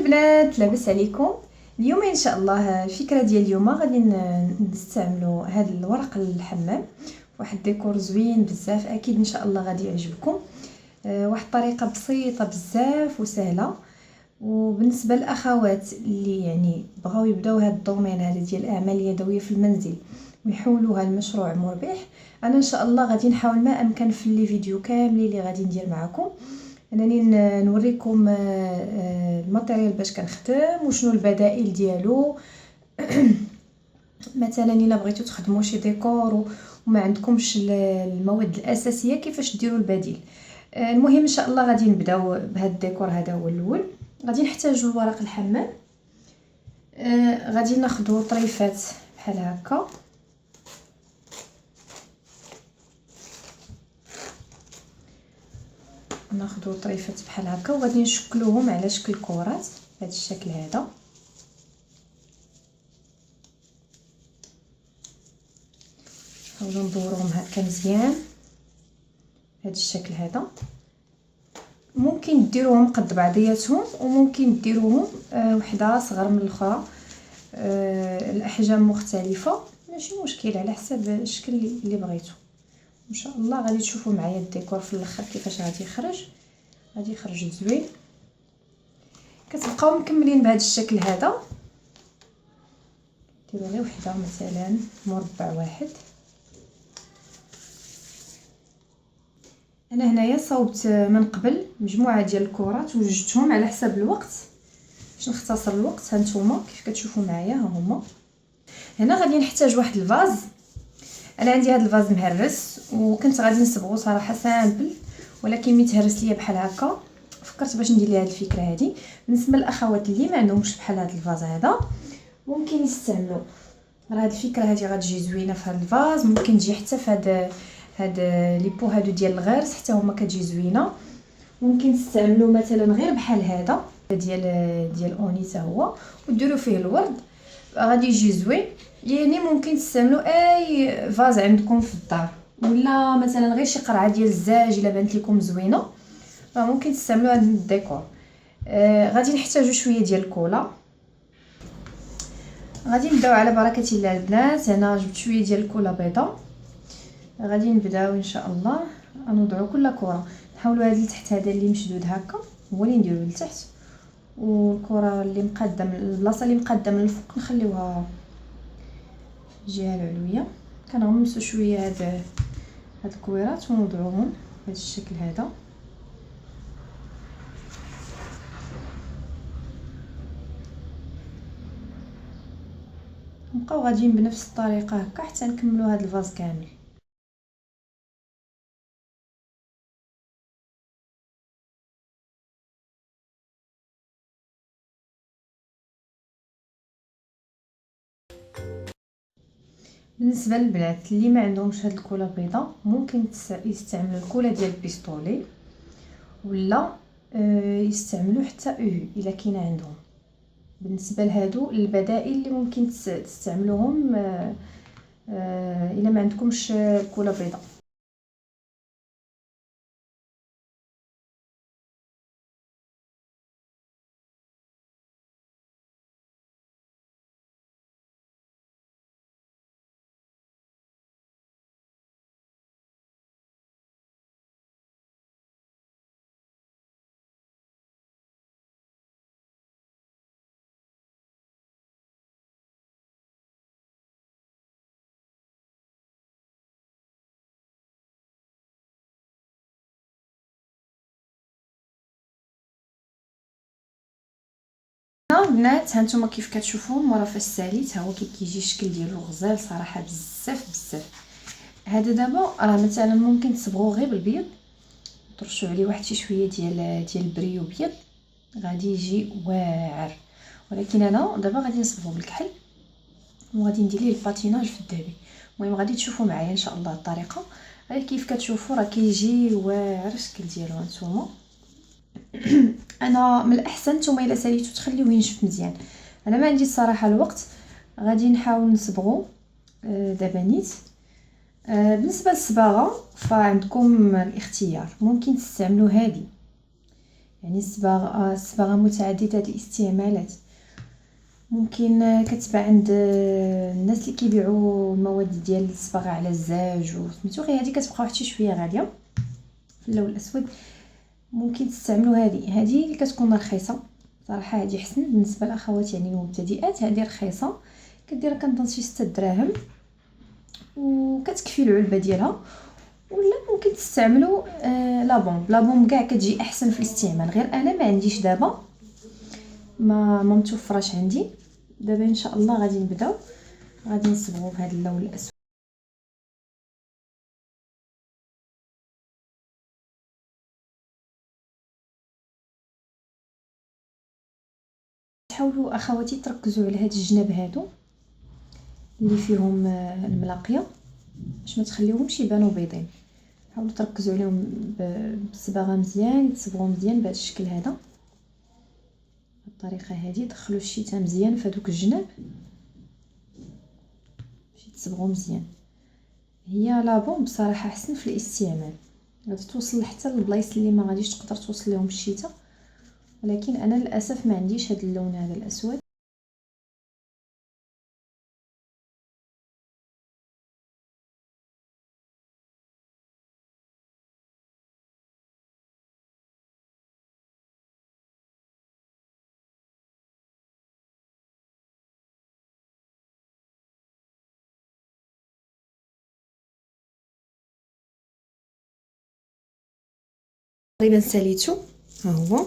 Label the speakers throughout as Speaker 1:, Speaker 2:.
Speaker 1: البنات، لاباس عليكم؟ اليوم ان شاء الله الفكره ديال اليوم غادي نستعملوا هذا الورق الحمام، واحد الديكور زوين بزاف. اكيد ان شاء الله غادي يعجبكم. واحد الطريقه بسيطه بزاف وسهله. وبالنسبه للاخوات اللي يعني بغاو يبداو هذا الدومين هذا ديال الاعمال اليدويه في المنزل ويحولوها لمشروع مربح، انا ان شاء الله غادي نحاول ما امكن في لي فيديو كاملين اللي غادي ندير معكم انني نوريكم الماتيريال باش كنخدم وشنو البدائل ديالو. مثلا الا بغيتو تخدموا شي ديكور وما عندكمش المواد الاساسيه كيفاش ديروا البديل. المهم ان شاء الله غادي نبداو بهذا الديكور. هذا هو الاول. غادي نحتاجوا الورق الحمام. غادي ناخذوا طريفات بحال هكا، ناخذوا طريفات بحال هكا وغادي نشكلوهم على شكل كرات بهذا الشكل هذا. نحاولوا ندوروهم هكا مزيان بهذا الشكل هذا. ممكن ديروهم قد بعضياتهم وممكن ديروهم وحده صغر من الاخرى، الاحجام مختلفه ماشي مشكل، على حسب الشكل اللي بغيتو. ان شاء الله غادي تشوفوا معايا الديكور في الاخر كيفاش غادي يخرج. غادي يخرج زوين. كتبقاو مكملين بهذا الشكل هذا. ديروا غير وحده مثلا مربع واحد. انا هنايا صوبت من قبل مجموعه ديال الكرات وجدتهم على حسب الوقت باش نختصر الوقت. هانتوما كيف كتشوفوا معايا ها هما. هنا غادي نحتاج واحد الفاز. انا عندي هذا الفاز مهرس وكنت غادي نصبغه صراحه سامبل، ولكن متهرس ليا بحال هكا فكرت باش ندير ليه هذه الفكره هذه. بالنسبه للاخوات اللي ما عندهمش بحال هذا الفاز هذا ممكن يستعملوا راه هذه الفكره هذه غتجي زوينه في هذا الفاز. ممكن تجي حتى في هذا لي بو هادو ديال الغرس حتى هما كتجي زوينه. ممكن تستعملوا مثلا غير بحال هذا ديال اوني حتى هو وديروا فيه الورد غادي يجي زوين. يعني ممكن تستعملوا اي فاز عندكم في الدار، ولا مثلا غير شي قرعه ديال الزاج الا بانت لكم زوينه فممكن تستعملوا هذا الديكور. غادي نحتاجوا شويه ديال الكولا. غادي نبداو على بركه الله البنات. هنا جبت شويه ديال الكولا بيضاء. غادي نبداو ان شاء الله نوضعوا كل كره. نحاولوا هذا لتحت هذا اللي مشدود هكا هو اللي نديروه لتحت، والكره اللي مقاده البلاصه اللي مقاده من الفوق نخليوها في الجهه العلويه. كنغمسوا شويه هاد الكويرات ونوضعوهم بهذا الشكل هذا. نبقاو غاديين بنفس الطريقه هكا حتى نكملوا هذا الفاز كامل. بالنسبه للبنات اللي ما عندهمش هاد الكولا بيضاء ممكن يستعملوا الكولا ديال البيستولي، ولا يستعملوا حتى الا كاينه عندهم. بالنسبه لهادو البدائل اللي ممكن تستعملوهم الا ما عندكمش كولا بيضاء. البنات هانتوما كيف كتشوفوا المرا فاش ساليت ها هو كيجي الشكل ديالو غزال صراحه بزاف بزاف. هذا دابا راه مثلا ممكن تصبغوه غير بالبيض، ترشوا عليه واحد شي شويه ديال البريو بيض غادي يجي واعر. ولكن انا دابا غادي نصبغو بالكحل وغادي ندير ليه الباتيناج في الذهبي. المهم غادي تشوفوا معايا ان شاء الله الطريقه. غير كيف كتشوفوا راه كيجي واعر الشكل ديالو هانتوما. انا من الاحسن نتوما الا ساليتو تخليوه ينشف مزيان. انا ما عندي الصراحه الوقت، غادي نحاول نصبغو دابا نيت. بالنسبه للصباغه فعندكم الاختيار. ممكن تستعملوا هذه يعني الصباغه متعدده الاستعمالات. ممكن كتباع عند الناس اللي كيبيعوا المواد ديال الصباغه على الزاج وسميتو. غير هذه كتبقى واحد شويه غاليه في اللون الاسود. ممكن تستعملوا هذه اللي كتكون رخيصه صراحه. هذه حسن بالنسبه لاخواتي يعني المبتدئات. هذه رخيصه كدير كنظن شي 6 دراهم وكتكفي العلبه ديالها. ولا ممكن تستعملوا لا بوم كاع كتجي احسن في الاستعمال. غير انا ما عنديش دابا، ما متوفراش عندي دابا. ان شاء الله غادي نبداو، غادي نصبغوا بهذا اللون الاسود. حاولوا اخواتي تركزوا على هاد الجناب هادو اللي فيهم الملاقيه باش ما تخليوهمش يبانوا بيضين. حاولوا تركزوا عليهم بالصباغه مزيان، يتصبغوا مزيان بهذا الشكل هذا. بالطريقه هذه دخلوا الشتاء مزيان في هذوك الجناب باش يتصبغوا مزيان. هي لابون بصراحه احسن في الاستعمال، غادي توصل حتى للبلايص اللي ما غاديش تقدر توصل لهم الشتاء. ولكن انا للاسف ما عنديش هذا اللون هذا الاسود. تقريبا ساليتو، ها هو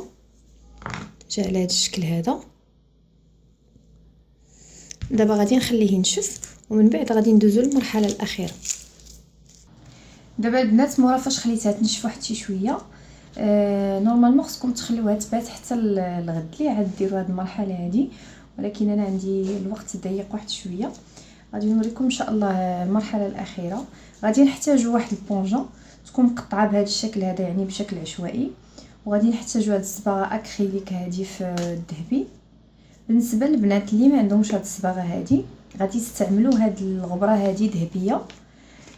Speaker 1: جا على هذا الشكل هذا. دابا غادي نخليه ينشف ومن بعد غادي ندوزو للمرحله الاخيره. دابا البنات مورا فاش خليتها تنشف واحد شي شويه، نورمالمون خصكم تخليوها تبات حتى الغد لي عاد ديروا هذه المرحله هذه. ولكن انا عندي الوقت ضيق واحد شويه. غادي نوريكم ان شاء الله المرحله الاخيره. غادي نحتاجوا واحد البونجا تكون مقطعه بهذا الشكل هذا يعني بشكل عشوائي. وغادي نحتاجوا هاد الصباغه اكريليك هذه في الذهبي. بالنسبه للبنات اللي ما عندهمش هاد الصباغه هذه غادي يستعملوا هاد الغبره هذه ذهبيه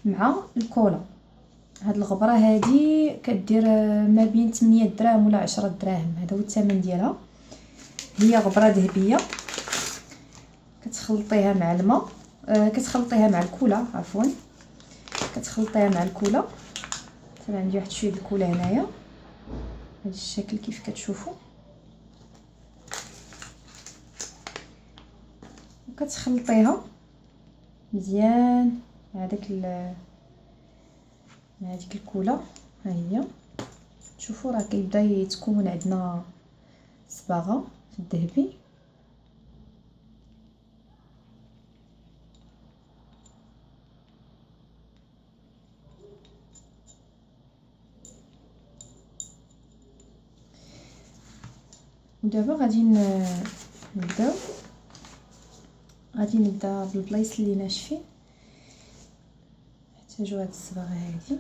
Speaker 1: مع الكولا. هاد الغبره هذه كدير ما بين 8 دراهم ولا 10 دراهم، هذا هو الثمن ديالها. هي غبره ذهبيه كتخلطيها مع الماء، كتخلطيها مع الكولا عفوا، كتخلطيها مع الكولا. طبعا عندي واحد شويه الكولا هنايا بهذا الشكل كيف كتشوفوا. وكتخلطيها مزيان مع داك مع هذيك الكولا. ها هي تشوفوا راه كيبدا يتكون عندنا صباغه في الذهبي. ودابا غادي نبدا بالبلايص اللي ناشفين. نحتاجو هاد الصباغه هذه.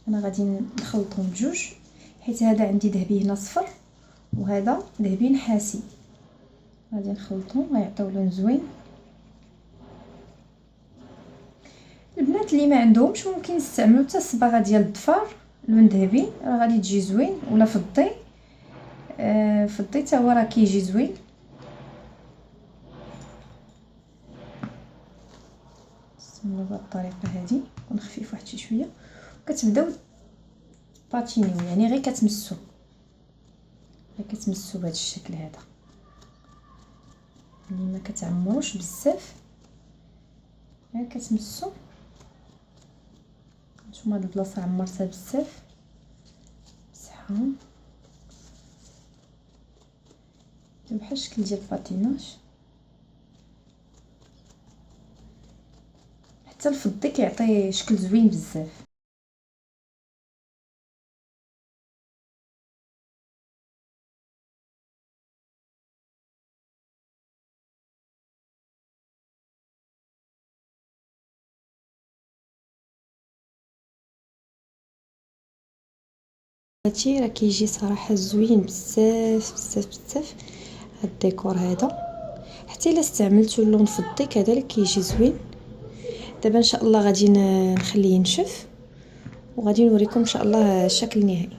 Speaker 1: انا غادي نخلطهم بجوج حيت هذا عندي ذهبي هنا صفر وهذا ذهبي نحاسي. غادي نخلطهم غيعطيو لون زوين. البنات اللي ما عندهمش ممكن يستعملوا حتى الصباغه ديال الظفار لون ذهبي، راه غادي تجي زوين. ولا فضي، فضي حتى هو راه كيجي زوين. نستعملوا بهذه الطريقه هذه يكون خفيف واحد شي شويه. كتبداو باتينيو يعني غير كتمسوا بهذا الشكل هذا، يعني ما كتعمروش بزاف، غير كتمسوا. نتوما هاد البلاصه عمرتها بزاف بصحه. بحال الشكل ديال الباتيناج. حتى الفضي كيعطي شكل زوين بزاف. هادشي راه كيجي صراحه زوين بزاف بزاف بزاف هاد الديكور هذا. حتى الا استعملتوا اللون فضي كذلك كيجي زوين. دابا ان شاء الله غادي نخليه ينشف وغادي نوريكم ان شاء الله الشكل النهائي.